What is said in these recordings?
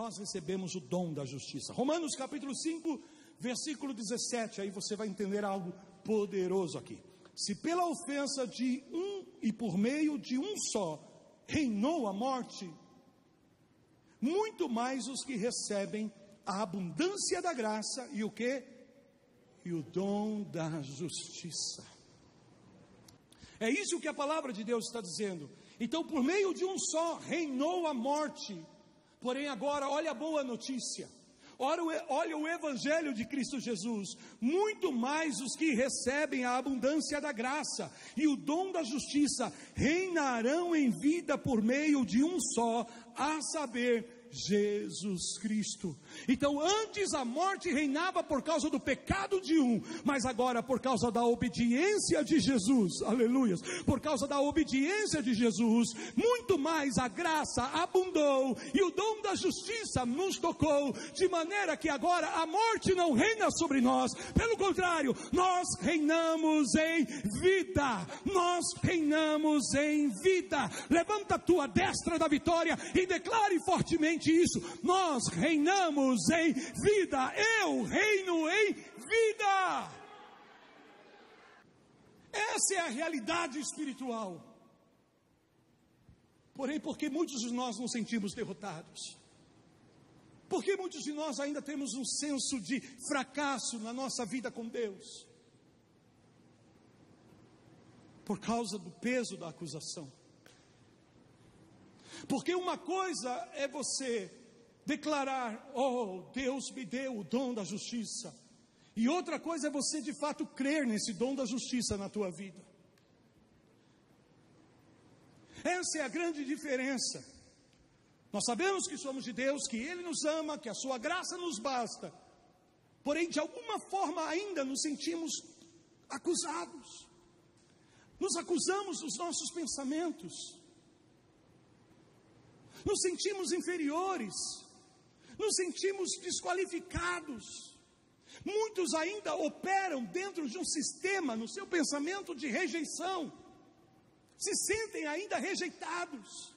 nós recebemos o dom da justiça. Romanos capítulo 5, versículo 17, aí você vai entender algo poderoso aqui. Se pela ofensa de um e por meio de um só reinou a morte, muito mais os que recebem a abundância da graça e o quê? E o dom da justiça. É isso que a palavra de Deus está dizendo. Então, por meio de um só reinou a morte. Porém agora, olha a boa notícia. Olha o evangelho de Cristo Jesus. Muito mais os que recebem a abundância da graça e o dom da justiça reinarão em vida por meio de um só, a saber, Jesus Cristo. Então antes a morte reinava por causa do pecado de um, mas agora por causa da obediência de Jesus, aleluia, por causa da obediência de Jesus, muito mais a graça abundou e o dom da justiça nos tocou, de maneira que agora a morte não reina sobre nós, pelo contrário, nós reinamos em vida, nós reinamos em vida. Levanta a tua destra da vitória e declare fortemente isso: nós reinamos em vida, eu reino em vida. Essa é a realidade espiritual. Porém, porque muitos de nós nos sentimos derrotados? Porque muitos de nós ainda temos um senso de fracasso na nossa vida com Deus? Por causa do peso da acusação. Porque uma coisa é você declarar: oh, Deus me deu o dom da justiça. E outra coisa é você de fato crer nesse dom da justiça na tua vida. Essa é a grande diferença. Nós sabemos que somos de Deus, que Ele nos ama, que a sua graça nos basta. Porém, de alguma forma ainda nos sentimos acusados. Nos acusamos dos nossos pensamentos. Nos sentimos inferiores, nos sentimos desqualificados. Muitos ainda operam dentro de um sistema, no seu pensamento, de rejeição. Se sentem ainda rejeitados.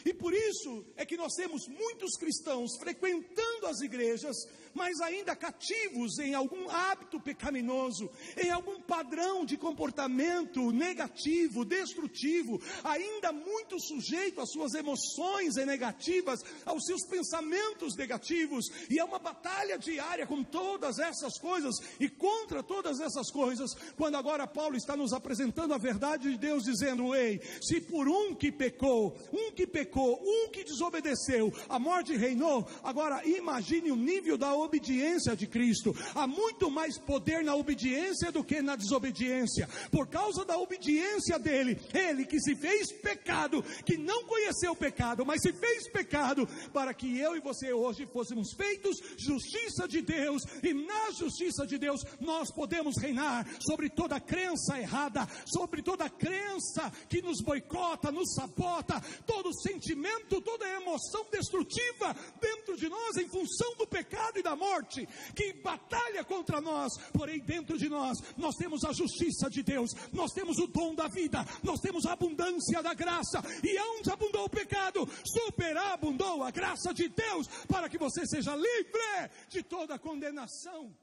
E por isso é que nós temos muitos cristãos frequentando as igrejas, mas ainda cativos em algum hábito pecaminoso, em algum padrão de comportamento negativo, destrutivo, ainda muito sujeito às suas emoções negativas, aos seus pensamentos negativos. E é uma batalha diária com todas essas coisas e contra todas essas coisas, quando agora Paulo está nos apresentando a verdade de Deus, dizendo: ei, se por um que pecou, um que desobedeceu, a morte reinou, agora imagine o nível da obediência de Cristo. Há muito mais poder na obediência do que na desobediência. Por causa da obediência dele, ele que se fez pecado, que não conheceu o pecado, mas se fez pecado, para que eu e você hoje fôssemos feitos justiça de Deus. E na justiça de Deus nós podemos reinar sobre toda crença errada, sobre toda crença que nos boicota, nos sabota, todo sentimento, toda emoção destrutiva dentro de nós em função do pecado e da morte, que batalha contra nós. Porém dentro de nós temos a justiça de Deus, nós temos o dom da vida, nós temos a abundância da graça. E onde abundou o pecado, superabundou a graça de Deus, para que você seja livre de toda condenação,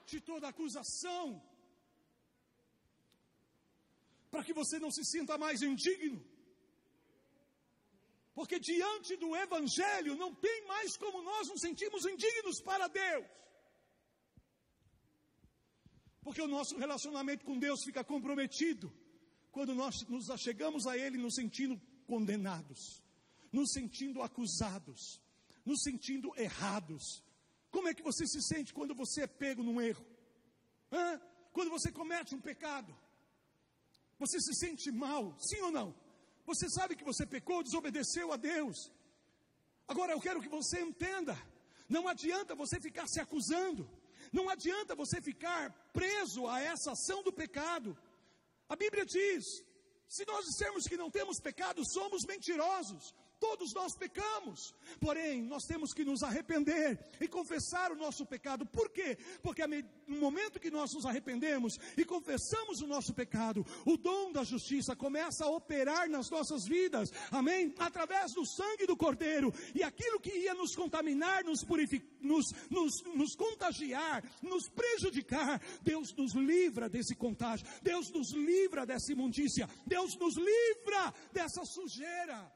de toda acusação, para que você não se sinta mais indigno. Porque diante do Evangelho não tem mais como nós nos sentimos indignos para Deus. Porque o nosso relacionamento com Deus fica comprometido quando nós nos achegamos a Ele nos sentindo condenados, nos sentindo acusados, nos sentindo errados. Como é que você se sente quando você é pego num erro? Quando você comete um pecado? Você se sente mal, sim ou não? Você sabe que você pecou, desobedeceu a Deus. Agora eu quero que você entenda: não adianta você ficar se acusando, não adianta você ficar preso a essa ação do pecado. A Bíblia diz: se nós dissermos que não temos pecado, somos mentirosos, Todos nós pecamos, porém nós temos que nos arrepender e confessar o nosso pecado. Por quê? Porque no momento que nós nos arrependemos e confessamos o nosso pecado, o dom da justiça começa a operar nas nossas vidas, amém? Através do sangue do Cordeiro, e aquilo que ia nos contaminar, nos purificar, nos contagiar, nos prejudicar, Deus nos livra desse contágio, Deus nos livra dessa imundícia, Deus nos livra dessa sujeira.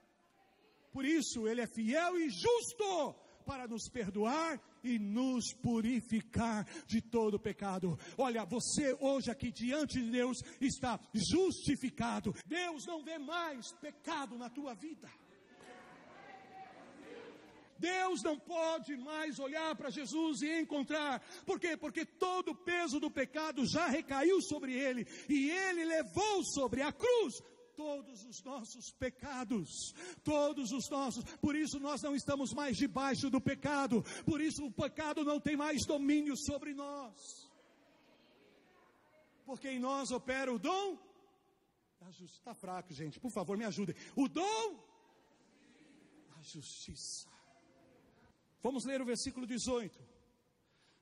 Por isso Ele é fiel e justo para nos perdoar e nos purificar de todo pecado. Olha, você hoje aqui diante de Deus está justificado. Deus não vê mais pecado na tua vida. Deus não pode mais olhar para Jesus e encontrar. Por quê? Porque todo o peso do pecado já recaiu sobre Ele, e Ele levou sobre a cruz todos os nossos pecados, todos os nossos. Por isso nós não estamos mais debaixo do pecado, por isso o pecado não tem mais domínio sobre nós, porque em nós opera o dom da justiça. Está fraco, gente, por favor me ajudem. O dom da justiça. Vamos ler o versículo 18.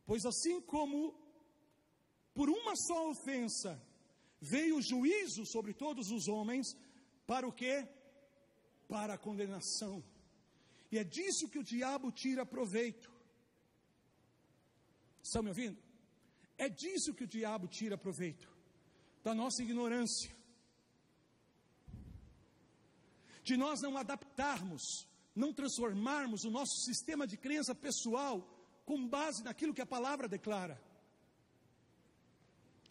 Pois assim como por uma só ofensa veio o juízo sobre todos os homens, para o quê? Para a condenação. E é disso que o diabo tira proveito. Estão me ouvindo? É disso que o diabo tira proveito. Da nossa ignorância. De nós não adaptarmos, não transformarmos o nosso sistema de crença pessoal com base naquilo que a palavra declara.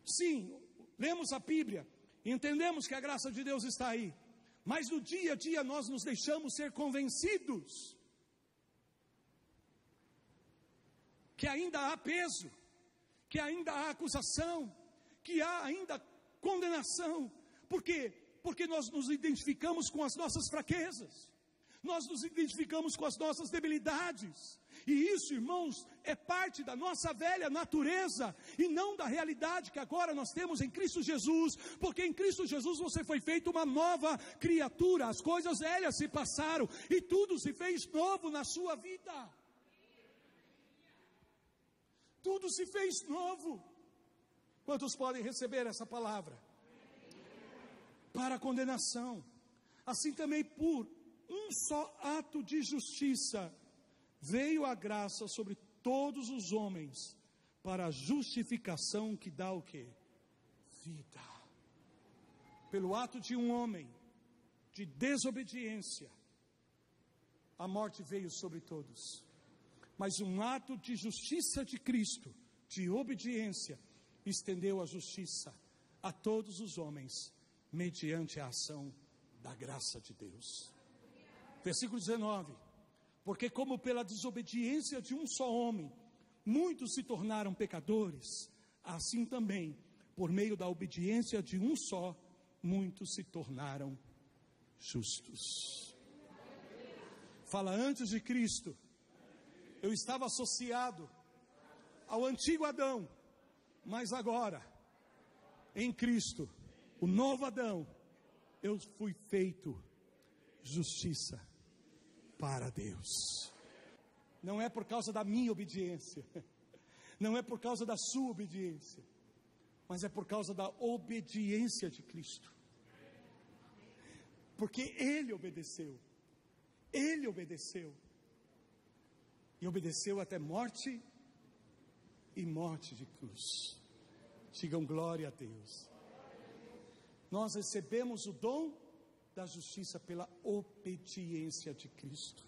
Sim, lemos a Bíblia, entendemos que a graça de Deus está aí, mas no dia a dia nós nos deixamos ser convencidos que ainda há peso, que ainda há acusação, que há ainda condenação. Por quê? Porque nós nos identificamos com as nossas fraquezas, nós nos identificamos com as nossas debilidades. E isso, irmãos, é parte da nossa velha natureza e não da realidade que agora nós temos em Cristo Jesus, porque em Cristo Jesus você foi feito uma nova criatura. As coisas velhas se passaram e tudo se fez novo na sua vida. Tudo se fez novo. Quantos podem receber essa palavra? Para a condenação. Assim também por um só ato de justiça veio a graça sobre todos os homens, para a justificação que dá o quê? Vida. Pelo ato de um homem, de desobediência, a morte veio sobre todos. Mas um ato de justiça de Cristo, de obediência, estendeu a justiça a todos os homens, mediante a ação da graça de Deus. Versículo 19. Porque como pela desobediência de um só homem, muitos se tornaram pecadores, assim também, por meio da obediência de um só, muitos se tornaram justos. Fala, antes de Cristo, eu estava associado ao antigo Adão, mas agora, em Cristo, o novo Adão, eu fui feito justiça para Deus. Não é por causa da minha obediência, não é por causa da sua obediência, mas é por causa da obediência de Cristo. Porque Ele obedeceu, e obedeceu até morte, e morte de cruz. Digam glória a Deus. Nós recebemos o dom da justiça pela obediência de Cristo.